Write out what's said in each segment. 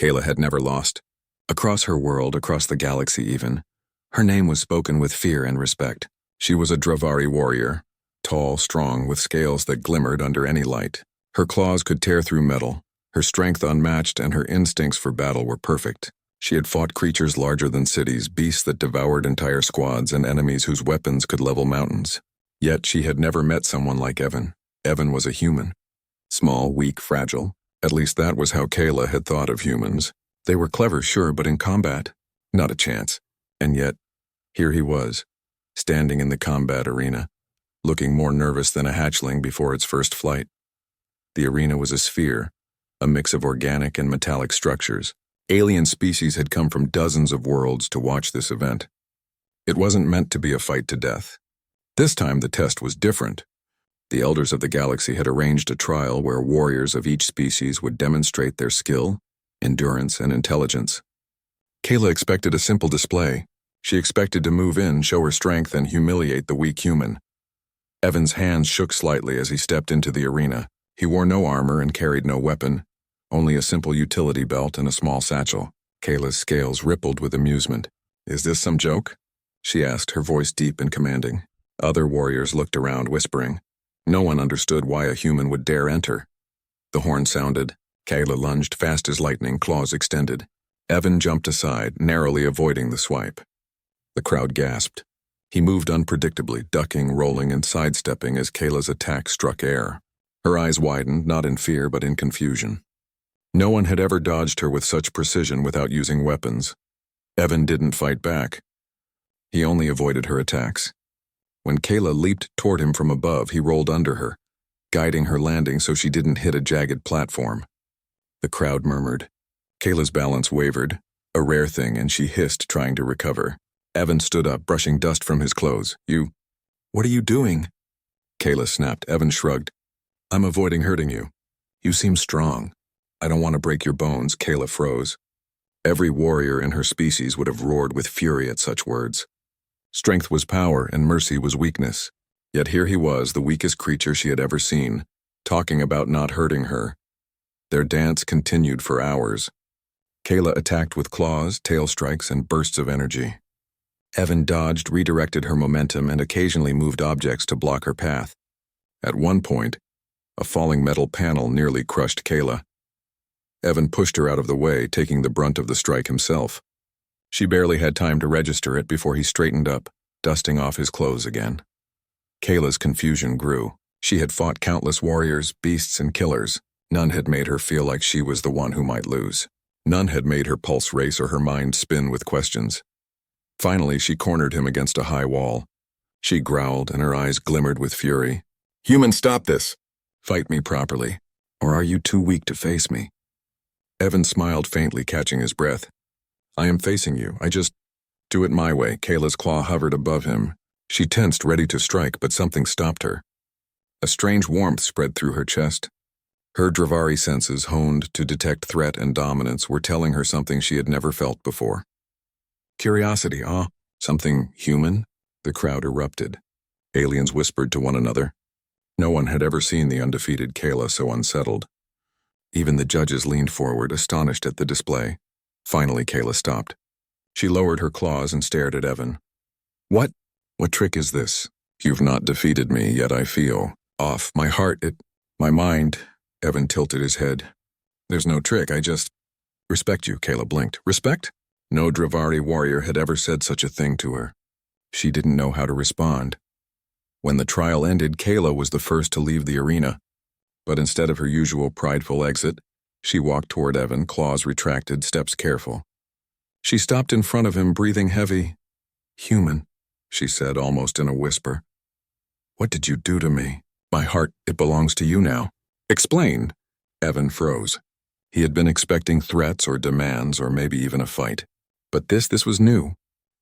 Kayla had never lost. Across her world, across the galaxy even, her name was spoken with fear and respect. She was a Dravari warrior, tall, strong, with scales that glimmered under any light. Her claws could tear through metal, her strength unmatched, and her instincts for battle were perfect. She had fought creatures larger than cities, beasts that devoured entire squads, and enemies whose weapons could level mountains. Yet she had never met someone like Evan. Evan was a human. Small, weak, fragile. At least that was how Kayla had thought of humans. They were clever, sure, but in combat, not a chance. And yet, here he was, standing in the combat arena, looking more nervous than a hatchling before its first flight. The arena was a sphere, a mix of organic and metallic structures. Alien species had come from dozens of worlds to watch this event. It wasn't meant to be a fight to death. This time the test was different. The elders of the galaxy had arranged a trial where warriors of each species would demonstrate their skill, endurance, and intelligence. Kayla expected a simple display. She expected to move in, show her strength, and humiliate the weak human. Evan's hands shook slightly as he stepped into the arena. He wore no armor and carried no weapon, only a simple utility belt and a small satchel. Kayla's scales rippled with amusement. "Is this some joke?" she asked, her voice deep and commanding. Other warriors looked around, whispering. No one understood why a human would dare enter. The horn sounded. Kayla lunged fast as lightning, claws extended. Evan jumped aside, narrowly avoiding the swipe. The crowd gasped. He moved unpredictably, ducking, rolling, and sidestepping as Kayla's attack struck air. Her eyes widened, not in fear but in confusion. No one had ever dodged her with such precision without using weapons. Evan didn't fight back. He only avoided her attacks. When Kayla leaped toward him from above, he rolled under her, guiding her landing so she didn't hit a jagged platform. The crowd murmured. Kayla's balance wavered, a rare thing, and she hissed, trying to recover. Evan stood up, brushing dust from his clothes. What are you doing?" Kayla snapped. Evan shrugged. "I'm avoiding hurting you. You seem strong. I don't want to break your bones." Kayla froze. Every warrior in her species would have roared with fury at such words. Strength was power and mercy was weakness. Yet here he was, the weakest creature she had ever seen, talking about not hurting her. Their dance continued for hours. Kayla attacked with claws, tail strikes, and bursts of energy. Evan dodged, redirected her momentum, and occasionally moved objects to block her path. At one point, a falling metal panel nearly crushed Kayla. Evan pushed her out of the way, taking the brunt of the strike himself. She barely had time to register it before he straightened up, dusting off his clothes again. Kayla's confusion grew. She had fought countless warriors, beasts, and killers. None had made her feel like she was the one who might lose. None had made her pulse race or her mind spin with questions. Finally, she cornered him against a high wall. She growled, and her eyes glimmered with fury. "Human, stop this! Fight me properly. Or are you too weak to face me?" Evan smiled faintly, catching his breath. "I am facing you. I just do it my way." Kayla's claw hovered above him. She tensed, ready to strike, but something stopped her. A strange warmth spread through her chest. Her Dravari senses, honed to detect threat and dominance, were telling her something she had never felt before. "Curiosity, ah? Something human?" The crowd erupted. Aliens whispered to one another. No one had ever seen the undefeated Kayla so unsettled. Even the judges leaned forward, astonished at the display. Finally, Kayla stopped. She lowered her claws and stared at Evan. What trick is this? You've not defeated me, yet I feel off. My heart, my mind." Evan tilted his head. "There's no trick, I just respect you." Kayla blinked. Respect? No Dravari warrior had ever said such a thing to her. She didn't know how to respond. When the trial ended, Kayla was the first to leave the arena. But instead of her usual prideful exit, she walked toward Evan, claws retracted, steps careful. She stopped in front of him, breathing heavy. "Human," she said, almost in a whisper. "What did you do to me? My heart, it belongs to you now." "Explain." Evan froze. He had been expecting threats or demands or maybe even a fight. But this was new.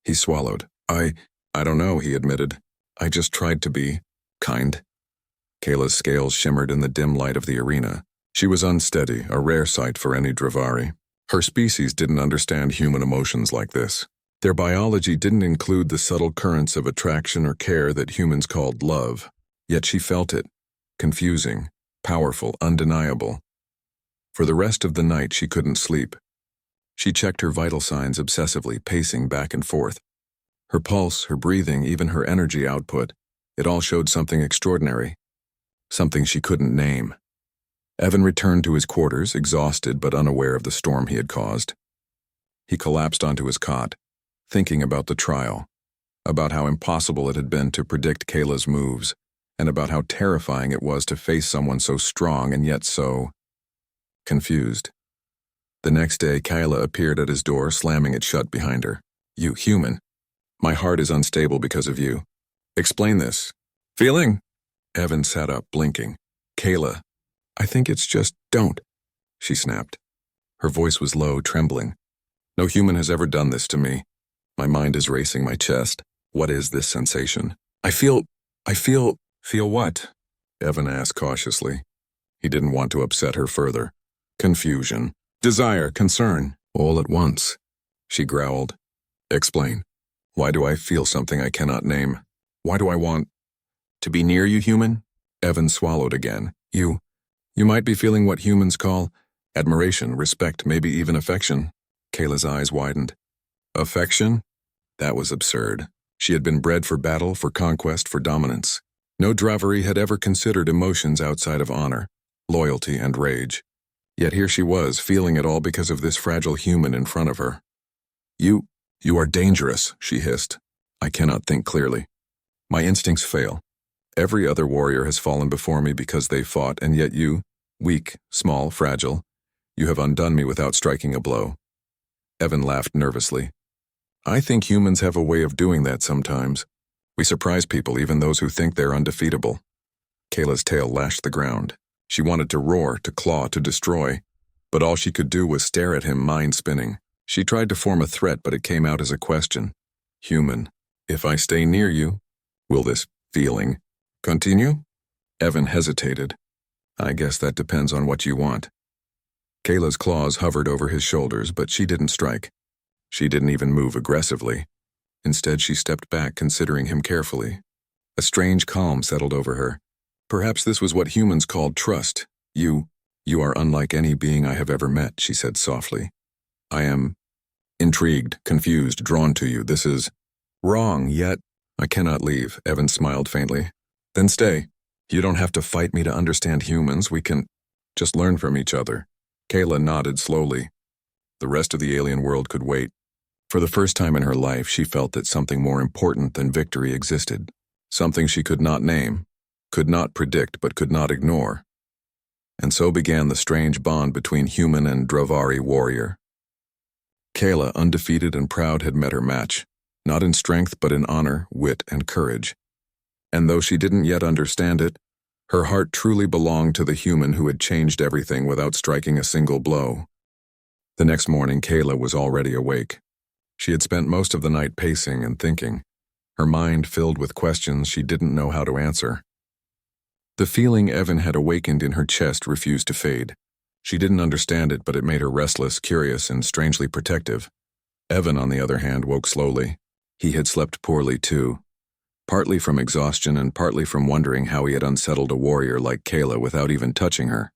He swallowed. I don't know," he admitted. "I just tried to be kind." Kayla's scales shimmered in the dim light of the arena. She was unsteady, a rare sight for any Dravari. Her species didn't understand human emotions like this. Their biology didn't include the subtle currents of attraction or care that humans called love. Yet she felt it. Confusing, powerful, undeniable. For the rest of the night she couldn't sleep. She checked her vital signs obsessively, pacing back and forth. Her pulse, her breathing, even her energy output, it all showed something extraordinary. Something she couldn't name. Evan returned to his quarters, exhausted but unaware of the storm he had caused. He collapsed onto his cot, thinking about the trial, about how impossible it had been to predict Kayla's moves, and about how terrifying it was to face someone so strong and yet so confused. The next day, Kayla appeared at his door, slamming it shut behind her. "You human. My heart is unstable because of you. Explain this. Feeling?" Evan sat up, blinking. "Kayla, I think it's just don't," she snapped. Her voice was low, trembling. "No human has ever done this to me. My mind is racing my chest. What is this sensation? I feel... Feel what?" Evan asked cautiously. He didn't want to upset her further. "Confusion. Desire, concern, all at once," she growled. "Explain. Why do I feel something I cannot name? Why do I want to be near you, human?" Evan swallowed again. You might be feeling what humans call admiration, respect, maybe even affection." Kayla's eyes widened. Affection? That was absurd. She had been bred for battle, for conquest, for dominance. No Dravari had ever considered emotions outside of honor, loyalty, and rage. Yet here she was, feeling it all because of this fragile human in front of her. You are dangerous," she hissed. "I cannot think clearly. My instincts fail. Every other warrior has fallen before me because they fought, and yet you, weak, small, fragile, you have undone me without striking a blow." Evan laughed nervously. "I think humans have a way of doing that sometimes. We surprise people, even those who think they're undefeatable." Kayla's tail lashed the ground. She wanted to roar, to claw, to destroy, but all she could do was stare at him, mind spinning. She tried to form a threat, but it came out as a question. "Human, if I stay near you, will this feeling continue?" Evan hesitated. "I guess that depends on what you want." Kayla's claws hovered over his shoulders, but she didn't strike. She didn't even move aggressively. Instead, she stepped back, considering him carefully. A strange calm settled over her. Perhaps this was what humans called trust. You are unlike any being I have ever met," she said softly. "I am intrigued, confused, drawn to you. This is wrong, yet I cannot leave." Evan smiled faintly. "Then stay. You don't have to fight me to understand humans. We can just learn from each other." Kayla nodded slowly. The rest of the alien world could wait. For the first time in her life, she felt that something more important than victory existed. Something she could not name, could not predict, but could not ignore. And so began the strange bond between human and Dravari warrior. Kayla, undefeated and proud, had met her match, not in strength but in honor, wit, and courage. And though she didn't yet understand it, her heart truly belonged to the human who had changed everything without striking a single blow. The next morning, Kayla was already awake. She had spent most of the night pacing and thinking, her mind filled with questions she didn't know how to answer. The feeling Evan had awakened in her chest refused to fade. She didn't understand it, but it made her restless, curious, and strangely protective. Evan, on the other hand, woke slowly. He had slept poorly, too. Partly from exhaustion and partly from wondering how he had unsettled a warrior like Kayla without even touching her.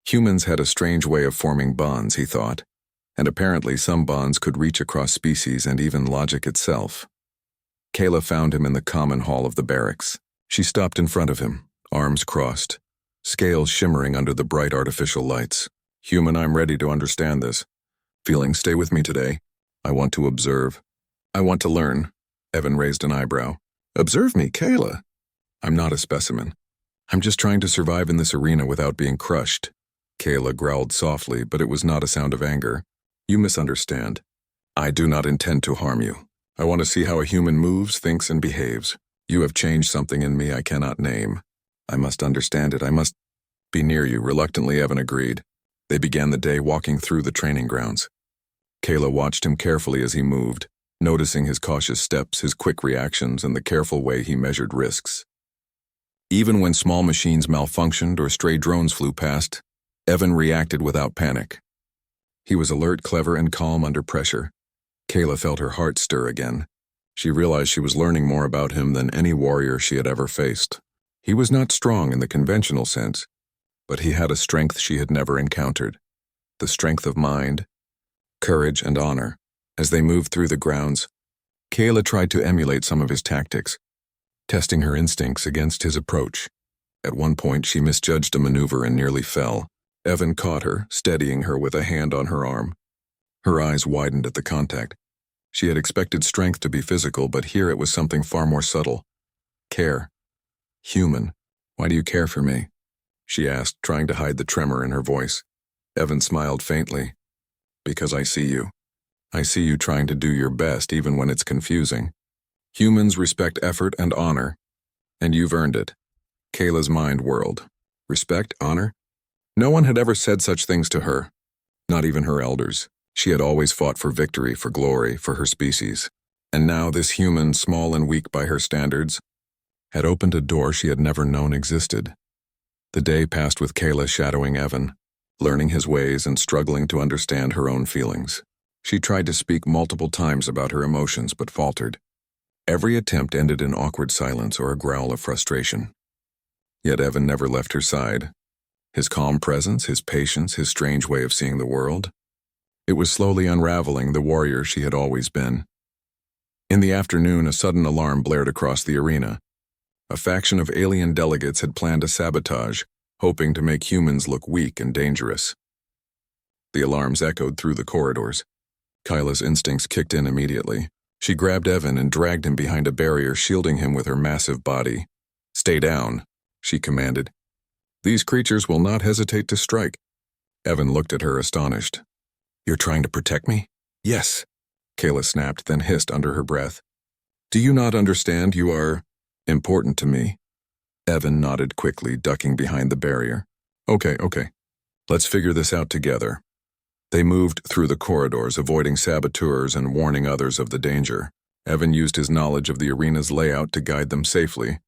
Humans had a strange way of forming bonds, he thought, and apparently some bonds could reach across species and even logic itself. Kayla found him in the common hall of the barracks. She stopped in front of him, arms crossed, scales shimmering under the bright artificial lights. "Human, I'm ready to understand this. Feeling, stay with me today. I want to observe. I want to learn." Evan raised an eyebrow. "Observe me, Kayla. I'm not a specimen. I'm just trying to survive in this arena without being crushed." Kayla growled softly, but it was not a sound of anger. "You misunderstand. I do not intend to harm you. I want to see how a human moves, thinks, and behaves. You have changed something in me I cannot name. I must understand it. I must be near you." Reluctantly, Evan agreed. They began the day walking through the training grounds. Kayla watched him carefully as he moved, noticing his cautious steps, his quick reactions, and the careful way he measured risks. Even when small machines malfunctioned or stray drones flew past, Evan reacted without panic. He was alert, clever, and calm under pressure. Kayla felt her heart stir again. She realized she was learning more about him than any warrior she had ever faced. He was not strong in the conventional sense, but he had a strength she had never encountered. The strength of mind, courage, and honor. As they moved through the grounds, Kayla tried to emulate some of his tactics, testing her instincts against his approach. At one point, she misjudged a maneuver and nearly fell. Evan caught her, steadying her with a hand on her arm. Her eyes widened at the contact. She had expected strength to be physical, but here it was something far more subtle. Care. Human. Why do you care for me? She asked, trying to hide the tremor in her voice. Evan smiled faintly. Because I see you. I see you trying to do your best even when it's confusing. Humans respect effort and honor, and you've earned it. Kayla's mind whirled. Respect, honor? No one had ever said such things to her, not even her elders. She had always fought for victory, for glory, for her species. And now this human, small and weak by her standards, had opened a door she had never known existed. The day passed with Kayla shadowing Evan, learning his ways and struggling to understand her own feelings. She tried to speak multiple times about her emotions but faltered. Every attempt ended in awkward silence or a growl of frustration. Yet Evan never left her side. His calm presence, his patience, his strange way of seeing the world. It was slowly unraveling the warrior she had always been. In the afternoon, a sudden alarm blared across the arena. A faction of alien delegates had planned a sabotage, hoping to make humans look weak and dangerous. The alarms echoed through the corridors. Kyla's instincts kicked in immediately. She grabbed Evan and dragged him behind a barrier, shielding him with her massive body. "Stay down," she commanded. "These creatures will not hesitate to strike." Evan looked at her, astonished. "You're trying to protect me?" "Yes," Kayla snapped, then hissed under her breath. "Do you not understand? You are important to me." Evan nodded quickly, ducking behind the barrier. Okay. Let's figure this out together." They moved through the corridors, avoiding saboteurs and warning others of the danger. Evan used his knowledge of the arena's layout to guide them safely,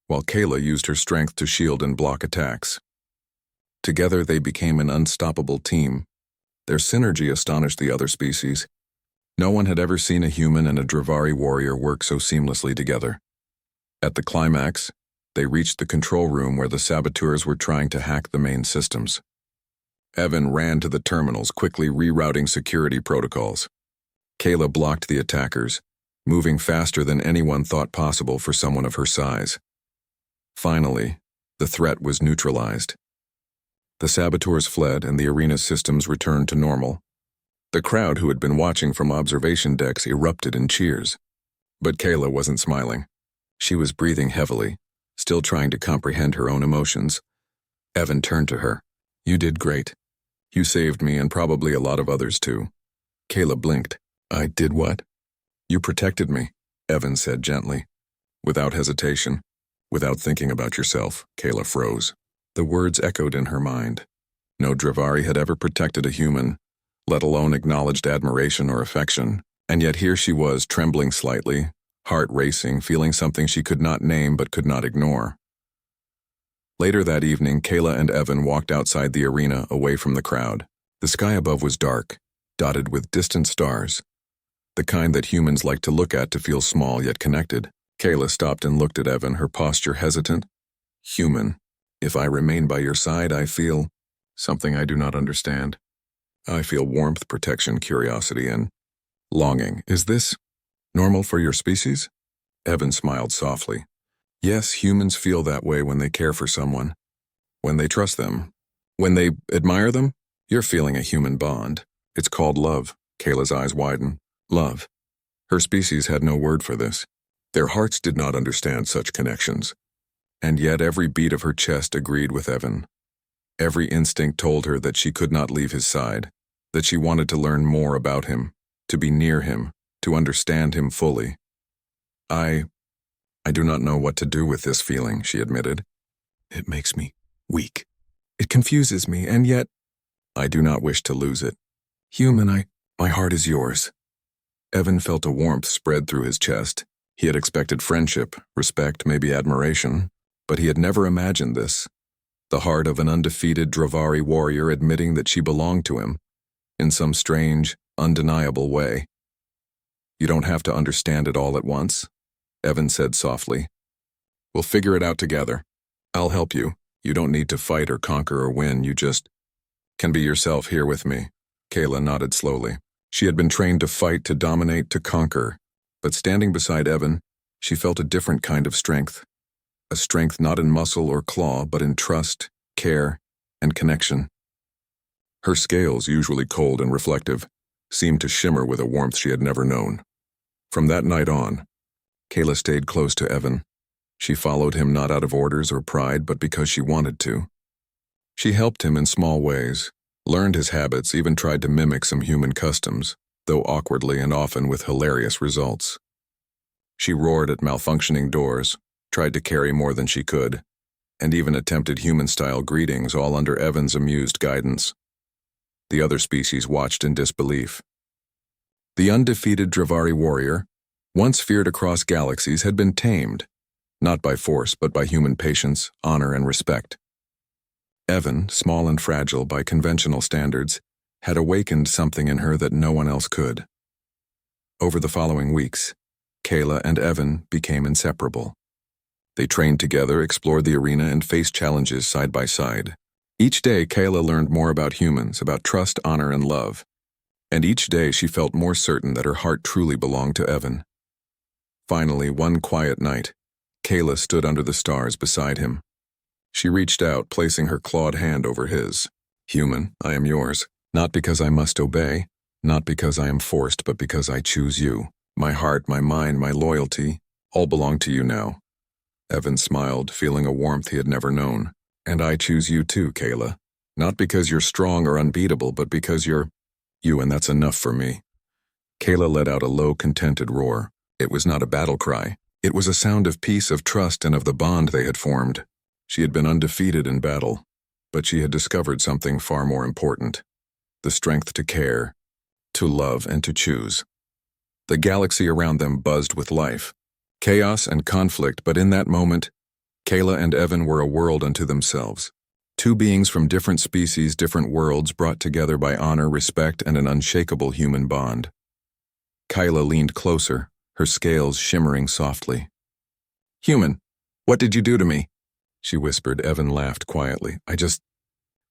while Kayla used her strength to shield and block attacks. Together they became an unstoppable team. Their synergy astonished the other species. No one had ever seen a human and a Dravari warrior work so seamlessly together. At the climax, they reached the control room where the saboteurs were trying to hack the main systems. Evan ran to the terminals, quickly rerouting security protocols. Kayla blocked the attackers, moving faster than anyone thought possible for someone of her size. Finally, the threat was neutralized. The saboteurs fled and the arena systems returned to normal. The crowd who had been watching from observation decks erupted in cheers. But Kayla wasn't smiling. She was breathing heavily, still trying to comprehend her own emotions. Evan turned to her. "You did great. You saved me and probably a lot of others too." Kayla blinked. "I did what?" "You protected me," Evan said gently. Without hesitation, without thinking about yourself, Kayla froze. The words echoed in her mind. No Dravari had ever protected a human, let alone acknowledged admiration or affection, and yet here she was, trembling slightly, heart racing, feeling something she could not name but could not ignore. Later that evening, Kayla and Evan walked outside the arena, away from the crowd. The sky above was dark, dotted with distant stars, the kind that humans like to look at to feel small yet connected. Kayla stopped and looked at Evan, her posture hesitant. "Human, if I remain by your side, I feel something I do not understand. I feel warmth, protection, curiosity, and longing. Is this normal for your species?" Evan smiled softly. "Yes, humans feel that way when they care for someone, when they trust them, when they admire them. You're feeling a human bond. It's called love." Kayla's eyes widened. Love. Her species had no word for this. Their hearts did not understand such connections. And yet every beat of her chest agreed with Evan. Every instinct told her that she could not leave his side, that she wanted to learn more about him, to be near him, to understand him fully. I do not know what to do with this feeling," she admitted. "It makes me weak. It confuses me, and yet I do not wish to lose it. Human, my heart is yours." Evan felt a warmth spread through his chest. He had expected friendship, respect, maybe admiration, but he had never imagined this. The heart of an undefeated Dravari warrior admitting that she belonged to him, in some strange, undeniable way. "You don't have to understand it all at once," Evan said softly. "We'll figure it out together. I'll help you. You don't need to fight or conquer or win. You just can be yourself here with me." Kayla nodded slowly. She had been trained to fight, to dominate, to conquer, but standing beside Evan, she felt a different kind of strength. A strength not in muscle or claw, but in trust, care, and connection. Her scales, usually cold and reflective, seemed to shimmer with a warmth she had never known. From that night on, Kayla stayed close to Evan. She followed him not out of orders or pride, but because she wanted to. She helped him in small ways, learned his habits, even tried to mimic some human customs, though awkwardly and often with hilarious results. She roared at malfunctioning doors, tried to carry more than she could, and even attempted human-style greetings, all under Evan's amused guidance. The other species watched in disbelief. The undefeated Dravari warrior, once feared across galaxies, had been tamed, not by force but by human patience, honor, and respect. Evan, small and fragile by conventional standards, had awakened something in her that no one else could. Over the following weeks, Kayla and Evan became inseparable. They trained together, explored the arena, and faced challenges side by side. Each day, Kayla learned more about humans, about trust, honor, and love. And each day she felt more certain that her heart truly belonged to Evan. Finally, one quiet night, Kayla stood under the stars beside him. She reached out, placing her clawed hand over his. "Human, I am yours, not because I must obey, not because I am forced, but because I choose you. My heart, my mind, my loyalty, all belong to you now." Evan smiled, feeling a warmth he had never known. "And I choose you too, Kayla. Not because you're strong or unbeatable, but because you're you, and that's enough for me." Kayla let out a low, contented roar. It was not a battle cry. It was a sound of peace, of trust, and of the bond they had formed. She had been undefeated in battle, but she had discovered something far more important: the strength to care, to love, and to choose. The galaxy around them buzzed with life, chaos and conflict, but in that moment, Kayla and Evan were a world unto themselves. Two beings from different species, different worlds, brought together by honor, respect, and an unshakable human bond. Kayla leaned closer, her scales shimmering softly. "Human, what did you do to me?" she whispered. Evan laughed quietly. "I just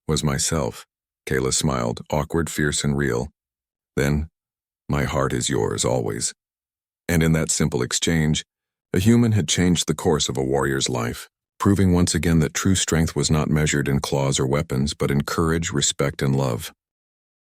was myself." Kayla smiled, awkward, fierce, and real. Then, "My heart is yours, always." And in that simple exchange, a human had changed the course of a warrior's life, proving once again that true strength was not measured in claws or weapons, but in courage, respect, and love.